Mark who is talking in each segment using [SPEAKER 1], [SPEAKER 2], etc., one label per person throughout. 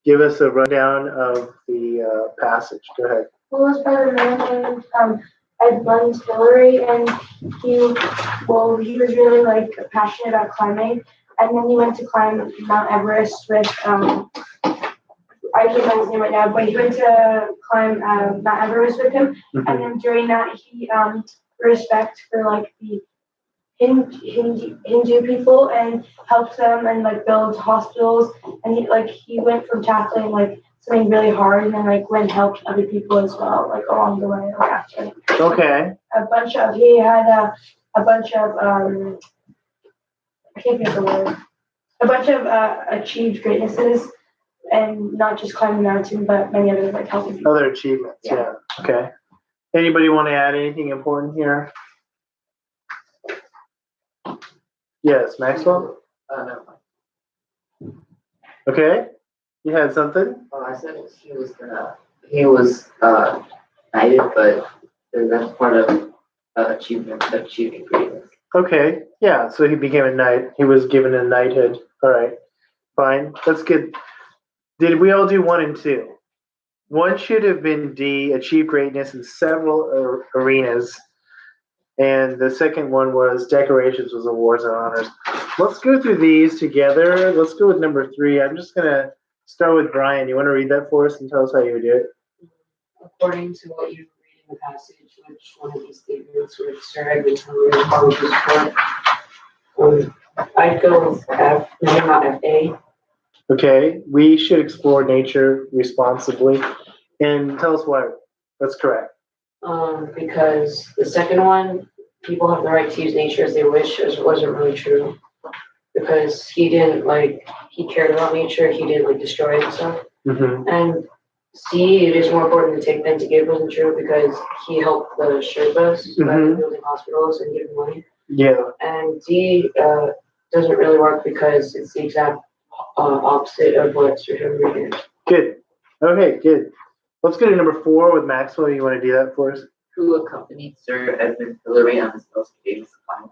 [SPEAKER 1] give us a rundown of the passage. Go ahead.
[SPEAKER 2] Well, it was by a man named Edmund Hillary, and he, he was really like passionate about climbing, and then he went to climb Mount Everest with I can't remember his name right now, but he went to climb Mount Everest with him, and then during that he respect for like the Hindu people and helped them and like build hospitals, and he went from tackling like something really hard and then like went and helped other people as well like along the way like after.
[SPEAKER 1] Okay.
[SPEAKER 2] He had a bunch of I can't think of the word. A bunch of achieved greatnesses, and not just climbing the mountain, but many other like helping people.
[SPEAKER 1] Other achievements, yeah. Okay. Anybody want to add anything important here? Yes, Maxwell?
[SPEAKER 3] No.
[SPEAKER 1] Okay. You had something?
[SPEAKER 3] Oh, I said he was knighted, but that's part of achieving greatness.
[SPEAKER 1] Okay. Yeah, so he became a knight. He was given a knighthood. All right. Fine. That's good. Did we all do 1 and 2? 1 should have been D, achieve greatness in several arenas. And the second one was decorations, was awards and honors. Let's go through these together. Let's go with number 3. I'm just going to start with Brian. You want to read that for us and tell us how you would do it?
[SPEAKER 4] According to what you read in the passage, which one of these statements would serve the college's point? I'd go with F, no, not F-A.
[SPEAKER 1] Okay, we should explore nature responsibly. And tell us why that's correct.
[SPEAKER 4] Because the second one, people have the right to use nature as they wish, wasn't really true. Because he cared about nature, he didn't destroy it and stuff.
[SPEAKER 1] Mm-hmm.
[SPEAKER 4] And C, it is more important to take than to give wasn't true because he helped the Sherpas by building hospitals and giving money.
[SPEAKER 1] Yeah.
[SPEAKER 4] And D doesn't really work because it's the exact opposite of what Sir Henry did.
[SPEAKER 1] Good. Okay, good. Let's go to number 4 with Maxwell. You want to do that for us?
[SPEAKER 3] Who accompanied Sir Edmund Hillary on his most famous climb?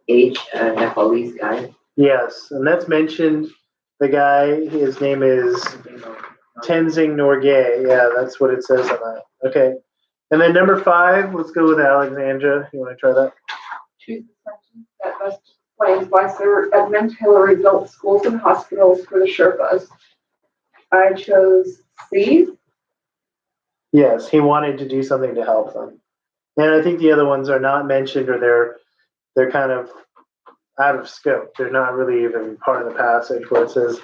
[SPEAKER 3] H. Nepalese guy.
[SPEAKER 1] Yes, and that's mentioned. The guy, his name is Tenzing Norgay. Yeah, that's what it says on that. Okay. And then number 5, let's go with Alexandra. You want to try that?
[SPEAKER 5] Choose the sentence that best explains why Sir Edmund Hillary built schools and hospitals for the Sherpas. I chose C.
[SPEAKER 1] Yes, he wanted to do something to help them. And I think the other ones are not mentioned, or they're kind of out of scope. They're not really even part of the passage where it says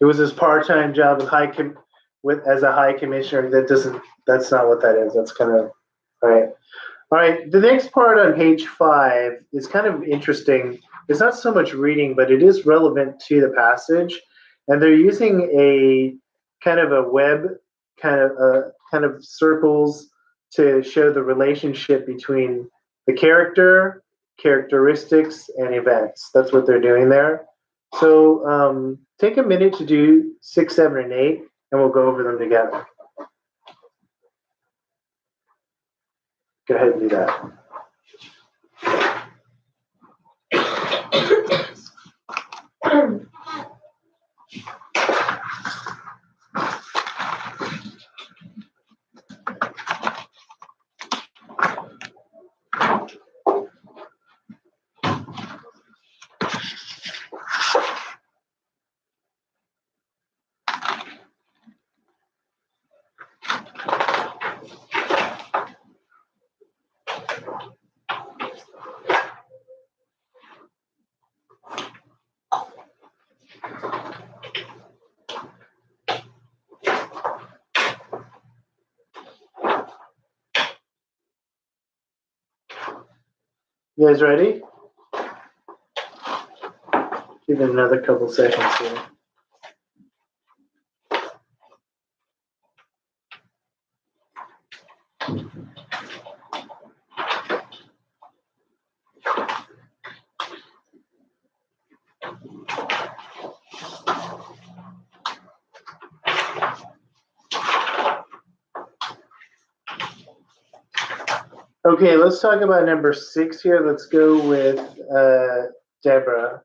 [SPEAKER 1] it was his part-time job as a high commissioner. That's not what that is. That's kind of right. All right. The next part on page 5 is kind of interesting. It's not so much reading, but it is relevant to the passage, and they're using a kind of a web kind of circles to show the relationship between the characteristics, and events. That's what they're doing there. So take a minute to do 6, 7, and 8, and we'll go over them together. Go ahead and do that. You guys ready? Give it another couple seconds here. Okay, let's talk about number 6 here. Let's go with Deborah.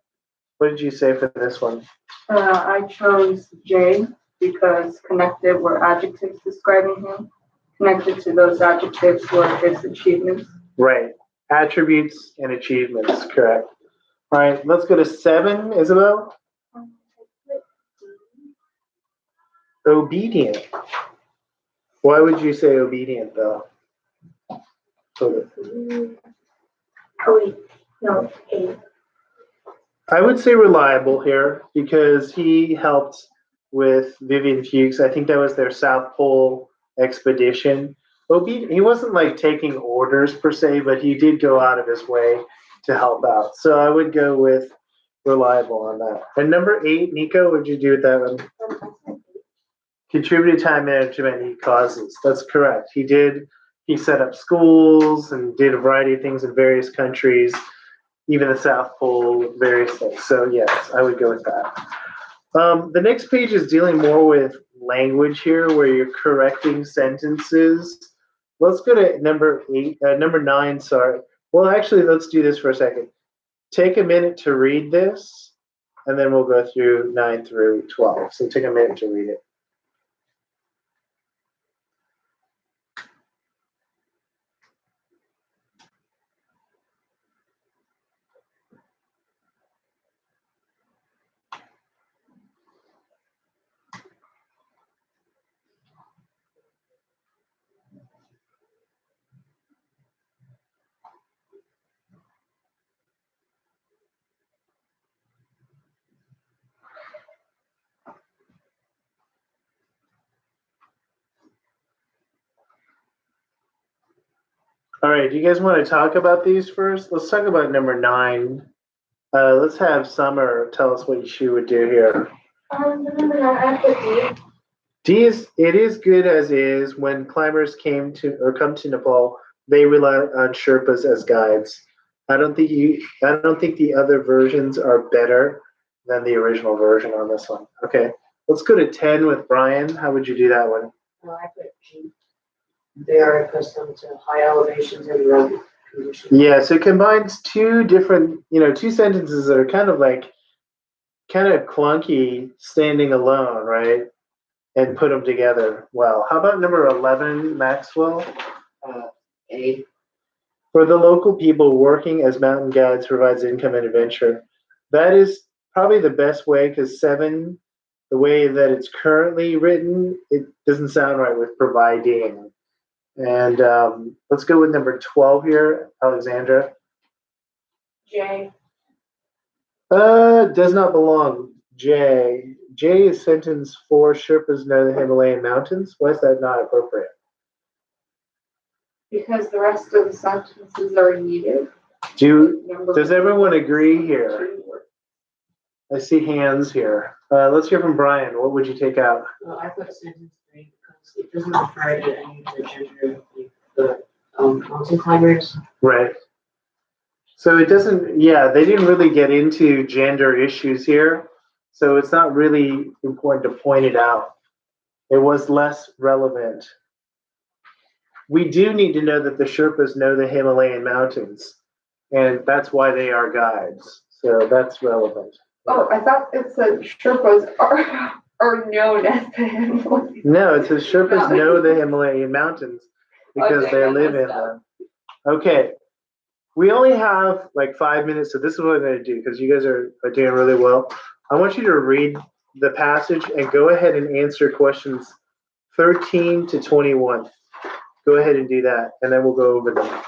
[SPEAKER 1] What did you say for this one?
[SPEAKER 5] I chose J. because connected were adjectives describing him. Connected to those adjectives were his achievements.
[SPEAKER 1] Right. Attributes and achievements, correct. All right, let's go to 7, Isabel. Obedient. Why would you say obedient, though?
[SPEAKER 2] Oh, wait. No, 8.
[SPEAKER 1] I would say reliable here because he helped with Vivian Fuchs. I think that was their South Pole expedition. He wasn't like taking orders per se, but he did go out of his way to help out. So I would go with reliable on that. And number 8, Nico, what'd you do with that one? Contributed time management he causes. That's correct. He did. He set up schools and did a variety of things in various countries, even the South Pole, various things. So yes, I would go with that. The next page is dealing more with language here, where you're correcting sentences. Let's go to number 9. Sorry. Well, actually, let's do this for a second. Take a minute to read this, and then we'll go through 9 through 12. So take a minute to read it. All right, do you guys want to talk about these first? Let's talk about number 9. Let's have Summer tell us what she would do here.
[SPEAKER 2] Number 9, I put D.
[SPEAKER 1] D is good as is. When climbers come to Nepal, they rely on Sherpas as guides. I don't think the other versions are better than the original version on this one. Okay, let's go to 10 with Brian. How would you do that one?
[SPEAKER 4] No, I put G. They are accustomed to high elevations and rugged conditions.
[SPEAKER 1] Yeah, so it combines two sentences that are kind of clunky standing alone, right? And put them together well. How about number 11, Maxwell?
[SPEAKER 3] A.
[SPEAKER 1] For the local people, working as mountain guides provides income and adventure. That is probably the best way because 7, the way that it's currently written, it doesn't sound right with providing. And let's go with number 12 here, Alexandra.
[SPEAKER 2] J.
[SPEAKER 1] Does not belong. J. J is sentence 4. Sherpas know the Himalayan mountains. Why is that not appropriate?
[SPEAKER 5] Because the rest of the sentences are needed.
[SPEAKER 1] Does everyone agree here? I see hands here. Let's hear from Brian. What would you take out?
[SPEAKER 4] Well, I put sentence 3 because it doesn't refer to any of the gender, like the mountain climbers.
[SPEAKER 1] Right. So it doesn't, yeah, they didn't really get into gender issues here. So it's not really important to point it out. It was less relevant. We do need to know that the Sherpas know the Himalayan mountains, and that's why they are guides. So that's relevant.
[SPEAKER 5] Oh, I thought it said Sherpas are known as the Himalayan.
[SPEAKER 1] No, it says Sherpas know the Himalayan mountains because
[SPEAKER 5] Okay,
[SPEAKER 1] they
[SPEAKER 5] I
[SPEAKER 1] live in
[SPEAKER 5] messed up.
[SPEAKER 1] them. Okay. We only have like 5 minutes, so this is what I'm going to do because you guys are doing really well. I want you to read the passage and go ahead and answer questions 13 to 21. Go ahead and do that, and then we'll go over them.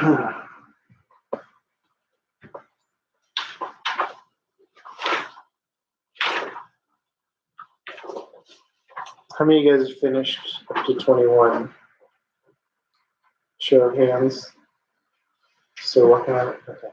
[SPEAKER 1] How many of you guys finished up to 21? Show of hands. Still working on it? Okay.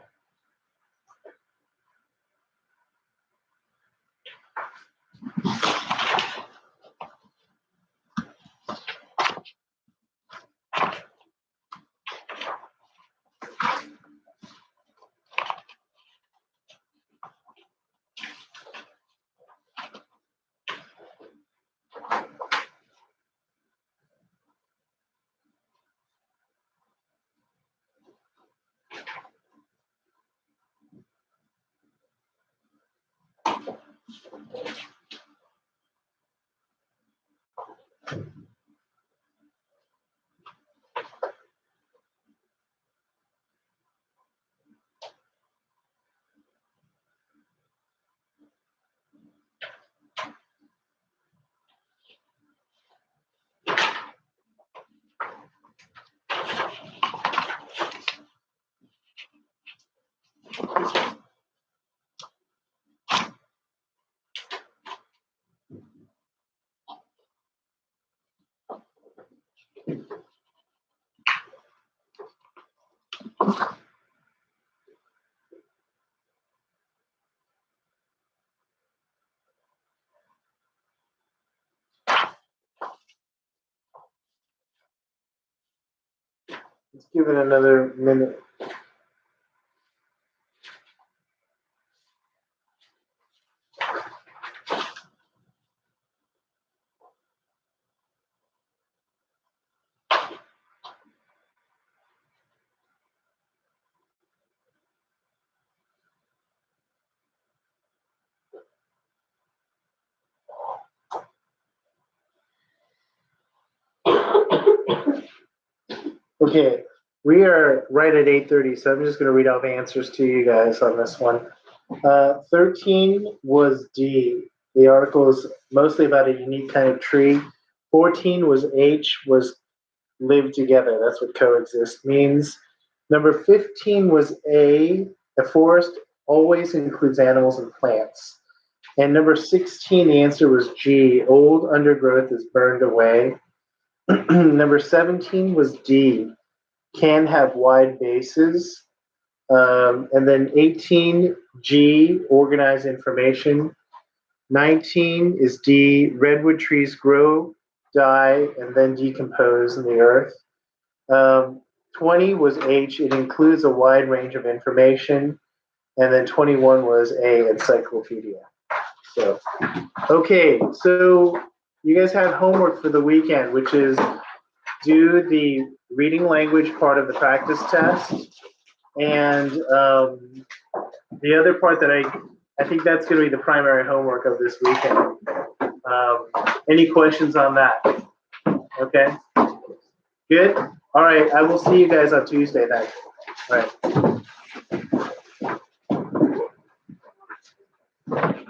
[SPEAKER 1] Let's give it another minute. Okay, we are right at 8:30, so I'm just going to read all the answers to you guys on this one. 13 was D. The article is mostly about a unique kind of tree. 14 was H, was live together. That's what coexist means. Number 15 was A. A forest always includes animals and plants. And number 16, the answer was G. Old undergrowth is burned away. Number 17 was D. Can have wide bases. And then 18, G, organize information. 19 is D, redwood trees grow, die, and then decompose in the earth. 20 was H, it includes a wide range of information. And then 21 was A, encyclopedia. So, okay, so you guys have homework for the weekend, which is do the reading language part of the practice test. And the other part that I think that's going to be the primary homework of this weekend. Any questions on that? Okay. Good. All right. I will see you guys on Tuesday then. All right.